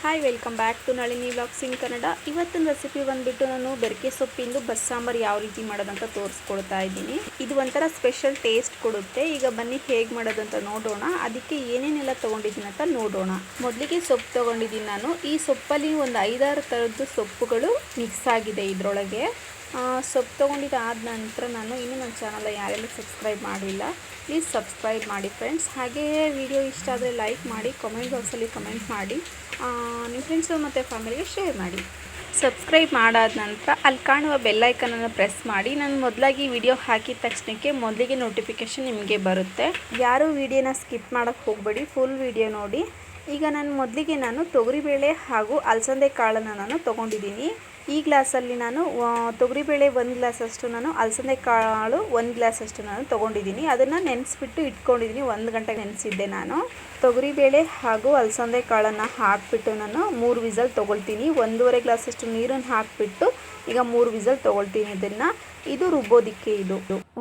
Hi welcome back to Nalini vlogs in Kannada. ಇವತ್ತಿನ recipe ಬಂದುಬಿಟ್ಟು ನಾನು ಬೆರಕೆ ಸೊಪ್ಪಿಂದು ಬಸ್ಸಾಂಬಾರು ಯಾವ ರೀತಿ ಮಾಡೋದಂತ ತೋರಿಸ್ಕೊಡ್ತಾ ಇದ್ದೀನಿ. ಇದು ಒಂಥರ ಸ್ಪೆಷಲ್ ಟೇಸ್ಟ್ ಕೊಡುತ್ತೆ. ಈಗ ಬನ್ನಿ ಹೇಗೆ ಮಾಡೋದಂತ ನೋಡೋಣ. ಅದಕ್ಕೆ ಏನೇನೆಲ್ಲ ತೊಗೊಂಡಿದ್ದೀನಿ ಅಂತ ನೋಡೋಣ. ಮೊದಲಿಗೆ ಸೊಪ್ಪು ತೊಗೊಂಡಿದ್ದೀನಿ ನಾನು. ಈ ಸೊಪ್ಪಲ್ಲಿ ಒಂದು 5-6 ಥರದ್ದು ಸೊಪ್ಪುಗಳು ಮಿಕ್ಸ್ ಆಗಿದೆ ಇದರೊಳಗೆ. ಸೊಪ್ಪು ತೊಗೊಂಡಿದ್ದಾದ ನಂತರ ನಾನು ಇನ್ನೂ ನನ್ನ ಚಾನಲ್ ಯಾರೆಲ್ಲ ಸಬ್ಸ್ಕ್ರೈಬ್ ಮಾಡಿಲ್ಲ ಪ್ಲೀಸ್ ಸಬ್ಸ್ಕ್ರೈಬ್ ಮಾಡಿ ಫ್ರೆಂಡ್ಸ್. ಹಾಗೆಯೇ ವಿಡಿಯೋ ಇಷ್ಟ ಆದರೆ ಲೈಕ್ ಮಾಡಿ, ಕಮೆಂಟ್ ಬಾಕ್ಸಲ್ಲಿ ಕಮೆಂಟ್ ಮಾಡಿ, ನಿಮ್ಮ ಫ್ರೆಂಡ್ಸು ಮತ್ತು ಫ್ಯಾಮಿಲಿಗೆ ಶೇರ್ ಮಾಡಿ. ಸಬ್ಸ್ಕ್ರೈಬ್ ಮಾಡಾದ ನಂತರ ಅಲ್ಲಿ ಕಾಣುವ ಬೆಲ್ಲೈಕನನ್ನು ಪ್ರೆಸ್ ಮಾಡಿ. ನಾನು ಮೊದಲಾಗಿ ವಿಡಿಯೋ ಹಾಕಿದ ತಕ್ಷಣಕ್ಕೆ ಮೊದಲಿಗೆ ನೋಟಿಫಿಕೇಷನ್ ನಿಮಗೆ ಬರುತ್ತೆ. ಯಾರೂ ವಿಡಿಯೋನ ಸ್ಕಿಪ್ ಮಾಡೋಕ್ಕೆ ಹೋಗಬೇಡಿ, ಫುಲ್ ವಿಡಿಯೋ ನೋಡಿ. ಈಗ ಮೊದಲಿಗೆ ನಾನು ತೊಗರಿಬೇಳೆ ಹಾಗೂ ಅಲಸಂದೆ ಕಾಳನ್ನು ನಾನು ತೊಗೊಂಡಿದ್ದೀನಿ. ಈ ಗ್ಲಾಸಲ್ಲಿ ನಾನು ತೊಗರಿಬೇಳೆ 1 ಗ್ಲಾಸಷ್ಟು, ನಾನು ಅಲಸಂದೆ ಕಾಳು 1 ಗ್ಲಾಸಷ್ಟು ನಾನು ತೊಗೊಂಡಿದ್ದೀನಿ. ಅದನ್ನು ನೆನೆಸ್ಬಿಟ್ಟು ಇಟ್ಕೊಂಡಿದ್ದೀನಿ. 1 ಗಂಟೆ ನೆನೆಸಿದ್ದೆ ನಾನು. ತೊಗರಿಬೇಳೆ ಹಾಗೂ ಅಲಸಂದೆ ಕಾಳನ್ನು ಹಾಕಿಬಿಟ್ಟು ನಾನು 3 ವಿಸಲ್ ತೊಗೊಳ್ತೀನಿ. 1.5 ಗ್ಲಾಸಷ್ಟು ನೀರನ್ನು ಹಾಕಿಬಿಟ್ಟು ಈಗ 3 ವಿಸಲ್ ತೊಗೊಳ್ತೀನಿ. ಇದು ರುಬ್ಬೋದಿಕ್ಕೆ. ಇದು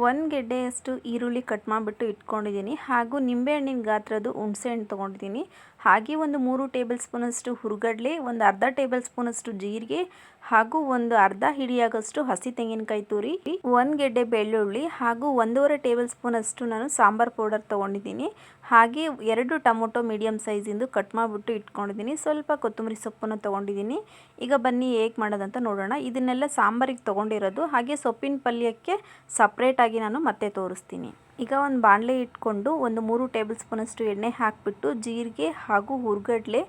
1 ಗೆಡ್ಡೆಯಷ್ಟು ಈರುಳ್ಳಿ ಕಟ್ ಮಾಡಿಬಿಟ್ಟು ಇಟ್ಕೊಂಡಿದ್ದೀನಿ. ಹಾಗೂ ನಿಂಬೆಹಣ್ಣಿನ ಗಾತ್ರದ್ದು ಹುಣಸೆ ಹಣ್ಣು ತೊಗೊಂಡಿದ್ದೀನಿ. ಹಾಗೆ ಒಂದು 3 ಟೇಬಲ್ ಸ್ಪೂನಷ್ಟು ಹುರ್ಗಡ್ಲೆ, ಒಂದು ಅರ್ಧ ಟೇಬಲ್ ಸ್ಪೂನಷ್ಟು ಜೀರಿಗೆ ಹಾಗೂ ಒಂದು ಅರ್ಧ ಹಿಡಿಯಾಗಷ್ಟು ಹಸಿ ತೆಂಗಿನಕಾಯಿ ತುರಿ, 1 ಗೆಡ್ಡೆ ಬೆಳ್ಳುಳ್ಳಿ ಹಾಗೂ 1.5 ಟೇಬಲ್ ಸ್ಪೂನಷ್ಟು ನಾನು ಸಾಂಬಾರ್ ಪೌಡರ್ ತೊಗೊಂಡಿದ್ದೀನಿ. ಹಾಗೆ 2 ಟೊಮೊಟೊ ಮೀಡಿಯಮ್ ಸೈಜಿಂದು ಕಟ್ ಮಾಡಿಬಿಟ್ಟು ಇಟ್ಕೊಂಡಿದ್ದೀನಿ. ಸ್ವಲ್ಪ ಕೊತ್ತಂಬರಿ ಸೊಪ್ಪನ್ನು ತೊಗೊಂಡಿದ್ದೀನಿ. ಈಗ ಬನ್ನಿ ಹೇಗೆ ಮಾಡೋದಂತ ನೋಡೋಣ. ಇದನ್ನೆಲ್ಲ ಸಾಂಬಾರಿಗೆ ತೊಗೊಂಡಿರೋದು. ಹಾಗೆ ಸೊಪ್ಪಿನ ಪಲ್ಯಕ್ಕೆ ಸಪ್ರೇಟಾಗಿ ನಾನು ಮತ್ತೆ ತೋರಿಸ್ತೀನಿ. ಈಗ ಒಂದು ಬಾಣಲೆ ಇಟ್ಕೊಂಡು ಒಂದು 3 ಟೇಬಲ್ ಸ್ಪೂನಷ್ಟು ಎಣ್ಣೆ ಹಾಕಿಬಿಟ್ಟು ಜೀರಿಗೆ ಹಾಗೂ ಹುರ್ಗಡ್ಲೆ,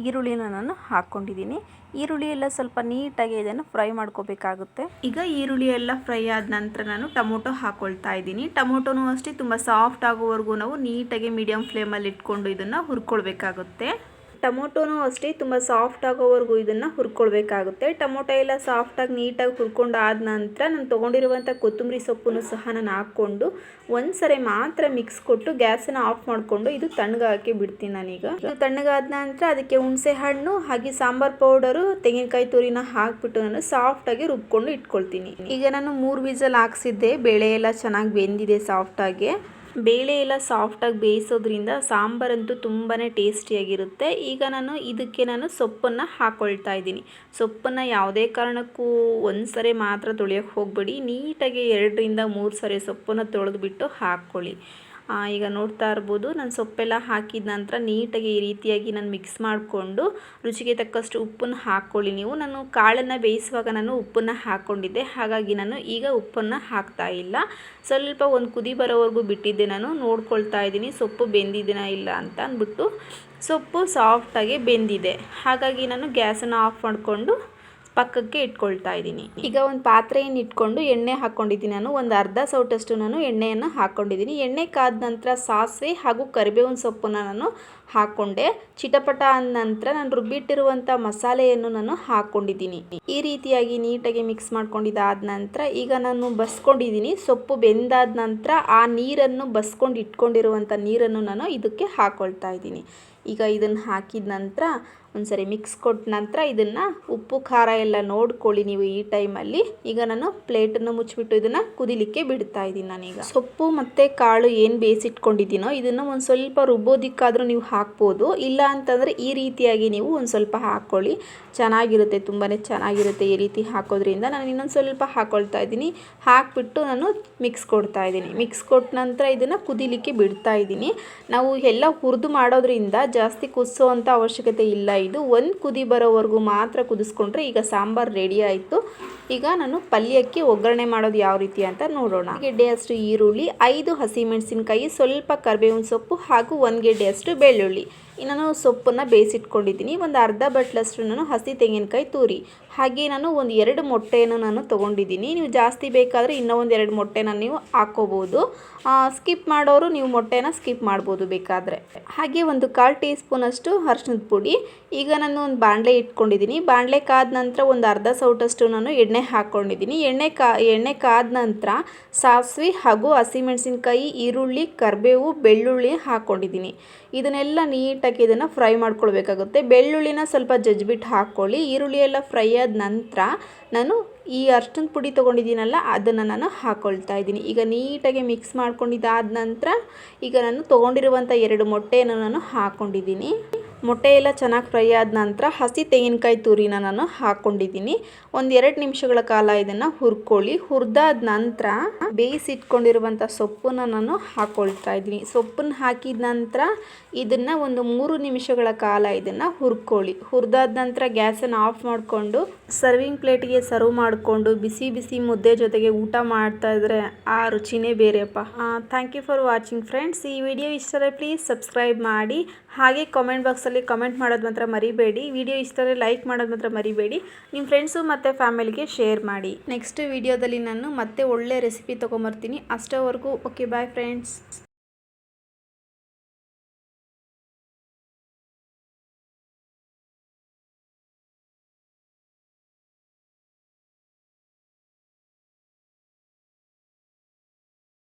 ಈರುಳ್ಳಿನ ನಾನು ಹಾಕ್ಕೊಂಡಿದ್ದೀನಿ. ಈರುಳ್ಳಿ ಎಲ್ಲ ಸ್ವಲ್ಪ ನೀಟಾಗಿ ಇದನ್ನು ಫ್ರೈ ಮಾಡ್ಕೋಬೇಕಾಗುತ್ತೆ. ಈಗ ಈರುಳ್ಳಿ ಎಲ್ಲ ಫ್ರೈ ಆದ ನಂತರ ನಾನು ಟೊಮೊಟೊ ಹಾಕ್ಕೊಳ್ತಾ ಇದ್ದೀನಿ. ಟೊಮೊಟೊನೂ ಅಷ್ಟೇ ತುಂಬ ಸಾಫ್ಟ್ ಆಗೋವರೆಗೂ ನಾವು ನೀಟಾಗಿ ಮೀಡಿಯಮ್ ಫ್ಲೇಮಲ್ಲಿ ಇಟ್ಕೊಂಡು ಇದನ್ನು ಹುರ್ಕೊಳ್ಬೇಕಾಗುತ್ತೆ. ಟೊಮೊಟೊನೂ ಅಷ್ಟೇ ತುಂಬ ಸಾಫ್ಟ್ ಆಗೋವರೆಗೂ ಇದನ್ನು ಹುರ್ಕೊಳ್ಬೇಕಾಗುತ್ತೆ. ಟೊಮೊಟೊ ಎಲ್ಲ ಸಾಫ್ಟಾಗಿ ನೀಟಾಗಿ ಹುರ್ಕೊಂಡು ಆದ ನಂತರ ನಾನು ತೊಗೊಂಡಿರುವಂಥ ಕೊತ್ತಂಬರಿ ಸೊಪ್ಪನ್ನು ಸಹ ನಾನು ಹಾಕ್ಕೊಂಡು ಒಂದು ಸರಿ ಮಾತ್ರ ಮಿಕ್ಸ್ ಕೊಟ್ಟು ಗ್ಯಾಸನ್ನು ಆಫ್ ಮಾಡಿಕೊಂಡು ಇದು ತಣ್ಣಗಾಕಿ ಬಿಡ್ತೀನಿ ನಾನೀಗ. ಇದು ತಣ್ಣಗಾದ ನಂತರ ಅದಕ್ಕೆ ಹುಣಸೆ ಹಣ್ಣು ಹಾಗೆ ಸಾಂಬಾರ್ ಪೌಡರು, ತೆಂಗಿನಕಾಯಿ ತುರಿನ ಹಾಕಿಬಿಟ್ಟು ನಾನು ಸಾಫ್ಟಾಗಿ ರುಬ್ಕೊಂಡು ಇಟ್ಕೊಳ್ತೀನಿ. ಈಗ ನಾನು 3 ವಿಸಲ್ ಹಾಕ್ಸಿದ್ದೆ. ಬೇಳೆ ಎಲ್ಲ ಚೆನ್ನಾಗಿ ಬೆಂದಿದೆ ಸಾಫ್ಟಾಗಿ. ಬೇಳೆ ಎಲ್ಲ ಸಾಫ್ಟಾಗಿ ಬೇಯಿಸೋದ್ರಿಂದ ಸಾಂಬಾರಂತೂ ತುಂಬಾ ಟೇಸ್ಟಿಯಾಗಿರುತ್ತೆ. ಈಗ ಇದಕ್ಕೆ ನಾನು ಸೊಪ್ಪನ್ನು ಹಾಕ್ಕೊಳ್ತಾ ಇದ್ದೀನಿ. ಸೊಪ್ಪನ್ನು ಯಾವುದೇ ಕಾರಣಕ್ಕೂ ಒಂದು ಸರಿ ಮಾತ್ರ ತೊಳೆಯೋಕ್ಕೆ ಹೋಗಬೇಡಿ. ನೀಟಾಗಿ 2ರಿಂದ 3 ಸರಿ ಸೊಪ್ಪನ್ನು ತೊಳೆದ್ಬಿಟ್ಟು ಹಾಕ್ಕೊಳ್ಳಿ. ಈಗ ನೋಡ್ತಾ ಇರ್ಬೋದು, ನಾನು ಸೊಪ್ಪೆಲ್ಲ ಹಾಕಿದ ನಂತರ ನೀಟಾಗಿ ಈ ರೀತಿಯಾಗಿ ನಾನು ಮಿಕ್ಸ್ ಮಾಡಿಕೊಂಡು ರುಚಿಗೆ ತಕ್ಕಷ್ಟು ಉಪ್ಪನ್ನು ಹಾಕ್ಕೊಳ್ಳಿ ನೀವು. ನಾನು ಕಾಳನ್ನು ಬೇಯಿಸುವಾಗ ನಾನು ಉಪ್ಪನ್ನು ಹಾಕ್ಕೊಂಡಿದ್ದೆ, ಹಾಗಾಗಿ ನಾನು ಈಗ ಉಪ್ಪನ್ನು ಹಾಕ್ತಾ ಇಲ್ಲ. ಸ್ವಲ್ಪ ಒಂದು ಕುದಿ ಬರೋವರೆಗೂ ಬಿಟ್ಟಿದ್ದೆ. ನಾನು ನೋಡ್ಕೊಳ್ತಾ ಇದ್ದೀನಿ ಸೊಪ್ಪು ಬೆಂದಿದ್ದೀನಾ ಇಲ್ಲ ಅಂತ ಅಂದ್ಬಿಟ್ಟು. ಸೊಪ್ಪು ಸಾಫ್ಟಾಗಿ ಬೆಂದಿದೆ, ಹಾಗಾಗಿ ನಾನು ಗ್ಯಾಸನ್ನು ಆಫ್ ಮಾಡಿಕೊಂಡು ಪಕ್ಕಕ್ಕೆ ಇಟ್ಕೊಳ್ತಾ ಇದ್ದೀನಿ. ಈಗ ಒಂದು ಪಾತ್ರೆಯನ್ನು ಇಟ್ಕೊಂಡು ಎಣ್ಣೆ ಹಾಕ್ಕೊಂಡಿದ್ದೀನಿ. ನಾನು ಒಂದು ಅರ್ಧ ಸೌಟಷ್ಟು ನಾನು ಎಣ್ಣೆಯನ್ನು ಹಾಕ್ಕೊಂಡಿದ್ದೀನಿ. ಎಣ್ಣೆ ಕಾದ ನಂತರ ಸಾಸಿವೆ ಹಾಗೂ ಕರಿಬೇವಿನ ಸೊಪ್ಪನ್ನು ನಾನು ಹಾಕ್ಕೊಂಡೆ. ಚಿಟಪಟ ಅಂದ ನಂತರ ನಾನು ರುಬ್ಬಿಟ್ಟಿರುವಂಥ ಮಸಾಲೆಯನ್ನು ನಾನು ಹಾಕ್ಕೊಂಡಿದ್ದೀನಿ. ಈ ರೀತಿಯಾಗಿ ನೀಟಾಗಿ ಮಿಕ್ಸ್ ಮಾಡ್ಕೊಂಡಿದ್ದಾದ ನಂತರ ಈಗ ನಾನು ಬಸ್ಕೊಂಡಿದ್ದೀನಿ. ಸೊಪ್ಪು ಬೆಂದಾದ ನಂತರ ಆ ನೀರನ್ನು ಬಸ್ಕೊಂಡು ಇಟ್ಕೊಂಡಿರುವಂಥ ನೀರನ್ನು ನಾನು ಇದಕ್ಕೆ ಹಾಕ್ಕೊಳ್ತಾ ಇದ್ದೀನಿ. ಈಗ ಇದನ್ನು ಹಾಕಿದ ನಂತರ ಒಂದ್ಸರಿ ಮಿಕ್ಸ್ ಕೊಟ್ಟ ನಂತರ ಇದನ್ನು ಉಪ್ಪು ಖಾರ ಎಲ್ಲ ನೋಡ್ಕೊಳ್ಳಿ ನೀವು ಈ ಟೈಮಲ್ಲಿ. ಈಗ ನಾನು ಪ್ಲೇಟನ್ನು ಮುಚ್ಚಿಬಿಟ್ಟು ಇದನ್ನು ಕುದಿಲಿಕ್ಕೆ ಬಿಡ್ತಾ ಇದ್ದೀನಿ. ನಾನೀಗ ಸೊಪ್ಪು ಮತ್ತು ಕಾಳು ಏನು ಬೇಯಿಸಿಟ್ಕೊಂಡಿದ್ದೀನೋ ಇದನ್ನು ಒಂದು ಸ್ವಲ್ಪ ರುಬ್ಬೋದಿಕ್ಕಾದರೂ ನೀವು ಹಾಕ್ಬೋದು. ಇಲ್ಲ ಅಂತಂದರೆ ಈ ರೀತಿಯಾಗಿ ನೀವು ಒಂದು ಸ್ವಲ್ಪ ಹಾಕ್ಕೊಳ್ಳಿ, ಚೆನ್ನಾಗಿರುತ್ತೆ, ತುಂಬಾ ಚೆನ್ನಾಗಿರುತ್ತೆ ಈ ರೀತಿ ಹಾಕೋದ್ರಿಂದ. ನಾನು ಇನ್ನೊಂದು ಸ್ವಲ್ಪ ಹಾಕ್ಕೊಳ್ತಾ ಇದ್ದೀನಿ. ಹಾಕಿಬಿಟ್ಟು ನಾನು ಮಿಕ್ಸ್ ಕೊಡ್ತಾ ಇದ್ದೀನಿ. ಮಿಕ್ಸ್ ಕೊಟ್ಟ ನಂತರ ಇದನ್ನು ಕುದಿಲಿಕ್ಕೆ ಬಿಡ್ತಾ ಇದ್ದೀನಿ. ನಾವು ಎಲ್ಲ ಹುರಿದು ಮಾಡೋದ್ರಿಂದ ಜಾಸ್ತಿ ಕುದಿಸೋವಂಥ ಅವಶ್ಯಕತೆ ಇಲ್ಲ. ಇದು ಒಂದು ಕುದಿ ಬರೋವರೆಗೂ ಮಾತ್ರ ಕುದಿಸ್ಕೊಂಡ್ರೆ ಈಗ ಸಾಂಬಾರು ರೆಡಿ ಆಯಿತು. ಈಗ ನಾನು ಪಲ್ಯಕ್ಕೆ ಒಗ್ಗರಣೆ ಮಾಡೋದು ಯಾವ ರೀತಿ ಅಂತ ನೋಡೋಣ. ಗೆಡ್ಡೆಯಷ್ಟು ಈರುಳ್ಳಿ, 5 ಹಸಿಮೆಣಸಿನಕಾಯಿ, ಸ್ವಲ್ಪ ಕರಿಬೇವಿನ ಸೊಪ್ಪು ಹಾಗೂ 1 ಗೆಡ್ಡೆಯಷ್ಟು ಬೆಳ್ಳುಳ್ಳಿ. ನಾನು ಸೊಪ್ಪನ್ನು ಬೇಯಿಸಿಟ್ಕೊಂಡಿದ್ದೀನಿ. ಒಂದು ಅರ್ಧ ಬಟ್ಲಷ್ಟು ನಾನು ಹಸಿ ತೆಂಗಿನಕಾಯಿ ತುರಿ, ಹಾಗೆ ನಾನು ಒಂದು 2 ಮೊಟ್ಟೆಯನ್ನು ನಾನು ತೊಗೊಂಡಿದ್ದೀನಿ. ನೀವು ಜಾಸ್ತಿ ಬೇಕಾದರೆ ಇನ್ನೂ ಒಂದು 2 ಮೊಟ್ಟೆನ ನೀವು ಹಾಕ್ಕೋಬೋದು. ಸ್ಕಿಪ್ ಮಾಡೋರು ನೀವು ಮೊಟ್ಟೆನ ಸ್ಕಿಪ್ ಮಾಡ್ಬೋದು ಬೇಕಾದರೆ. ಹಾಗೆ ಒಂದು 1/4 ಟೀ ಸ್ಪೂನಷ್ಟು ಅರಿಶಿಣದ ಪುಡಿ. ಈಗ ನಾನು ಒಂದು ಬಾಣಲೆ ಇಟ್ಕೊಂಡಿದ್ದೀನಿ. ಬಾಣಲೆ ಕಾದ ನಂತರ ಒಂದು ಅರ್ಧ ಸೌಟಷ್ಟು ನಾನು ಎಣ್ಣೆ ಹಾಕ್ಕೊಂಡಿದ್ದೀನಿ. ಎಣ್ಣೆ ಕಾದ ನಂತರ ಸಾಸಿವೆ ಹಾಗೂ ಹಸಿಮೆಣಸಿನಕಾಯಿ, ಈರುಳ್ಳಿ, ಕರಿಬೇವು, ಬೆಳ್ಳುಳ್ಳಿ ಹಾಕ್ಕೊಂಡಿದ್ದೀನಿ. ಇದನ್ನೆಲ್ಲ ನೀಟಾಗಿ ಇದನ್ನು ಫ್ರೈ ಮಾಡ್ಕೊಳ್ಬೇಕಾಗುತ್ತೆ. ಬೆಳ್ಳುಳ್ಳಿನ ಸ್ವಲ್ಪ ಜಜ್ಜಿಬಿಟ್ಟು ಹಾಕ್ಕೊಳ್ಳಿ. ಈರುಳ್ಳಿ ಎಲ್ಲ ಫ್ರೈ ಆದ ನಂತರ ನಾನು ಈ ಅರಿಶಿಣದ ಪುಡಿ ತೊಗೊಂಡಿದ್ದೀನಲ್ಲ ಅದನ್ನು ನಾನು ಹಾಕ್ಕೊಳ್ತಾ ಇದ್ದೀನಿ. ಈಗ ನೀಟಾಗಿ ಮಿಕ್ಸ್ ಮಾಡ್ಕೊಂಡಿದ್ದಾದ ನಂತರ ಈಗ ನಾನು ತೊಗೊಂಡಿರುವಂಥ 2 ಮೊಟ್ಟೆಯನ್ನು ನಾನು ಹಾಕ್ಕೊಂಡಿದ್ದೀನಿ. ಮೊಟ್ಟೆ ಎಲ್ಲ ಚೆನ್ನಾಗಿ ಫ್ರೈ ಆದ ನಂತರ ಹಸಿ ತೆಂಗಿನಕಾಯಿ ತುರಿನ ನಾನು ಹಾಕ್ಕೊಂಡಿದ್ದೀನಿ. ಒಂದು 2 ನಿಮಿಷಗಳ ಕಾಲ ಇದನ್ನು ಹುರ್ಕೊಳ್ಳಿ. ಹುರಿದಾದ ನಂತರ ಬೇಯಿಸಿಟ್ಕೊಂಡಿರುವಂಥ ಸೊಪ್ಪನ್ನು ನಾನು ಹಾಕ್ಕೊಳ್ತಾ ಇದ್ದೀನಿ. ಸೊಪ್ಪನ್ನು ಹಾಕಿದ ನಂತರ ಇದನ್ನು ಒಂದು 3 ನಿಮಿಷಗಳ ಕಾಲ ಇದನ್ನು ಹುರ್ಕೊಳ್ಳಿ. ಹುರಿದಾದ ನಂತರ ಗ್ಯಾಸನ್ನು ಆಫ್ ಮಾಡಿಕೊಂಡು ಸರ್ವಿಂಗ್ ಪ್ಲೇಟಿಗೆ ಸರ್ವ್ ಮಾಡಿಕೊಂಡು ಬಿಸಿ ಬಿಸಿ ಮುದ್ದೆ ಜೊತೆಗೆ ಊಟ ಮಾಡ್ತಾ ಇದ್ರೆ ಆ ರುಚಿನೇ ಬೇರೆಪ್ಪ. Thank you for watching friends. ಈ ವಿಡಿಯೋ ಇಷ್ಟ ಆದರೆ ಪ್ಲೀಸ್ ಸಬ್ಸ್ಕ್ರೈಬ್ ಮಾಡಿ. ಹಾಗೆ ಕಾಮೆಂಟ್ ಬಾಕ್ಸಲ್ಲಿ ಕಮೆಂಟ್ ಮಾಡೋದು ಮಾತ್ರ ಮರಿಬೇಡಿ. ವಿಡಿಯೋ ಇಷ್ಟ ಆದರೆ ಲೈಕ್ ಮಾಡೋದು ಮಾತ್ರ ಮರಿಬೇಡಿ. ನಿಮ್ಮ ಫ್ರೆಂಡ್ಸು ಮತ್ತು ಫ್ಯಾಮಿಲಿಗೆ ಶೇರ್ ಮಾಡಿ. ನೆಕ್ಸ್ಟ್ ವಿಡಿಯೋದಲ್ಲಿ ನಾನು ಮತ್ತೆ ಒಳ್ಳೆ ರೆಸಿಪಿ ತೊಗೊಂಬರ್ತೀನಿ. ಅಷ್ಟವರೆಗೂ ಓಕೆ, ಬಾಯ್ ಫ್ರೆಂಡ್ಸ್.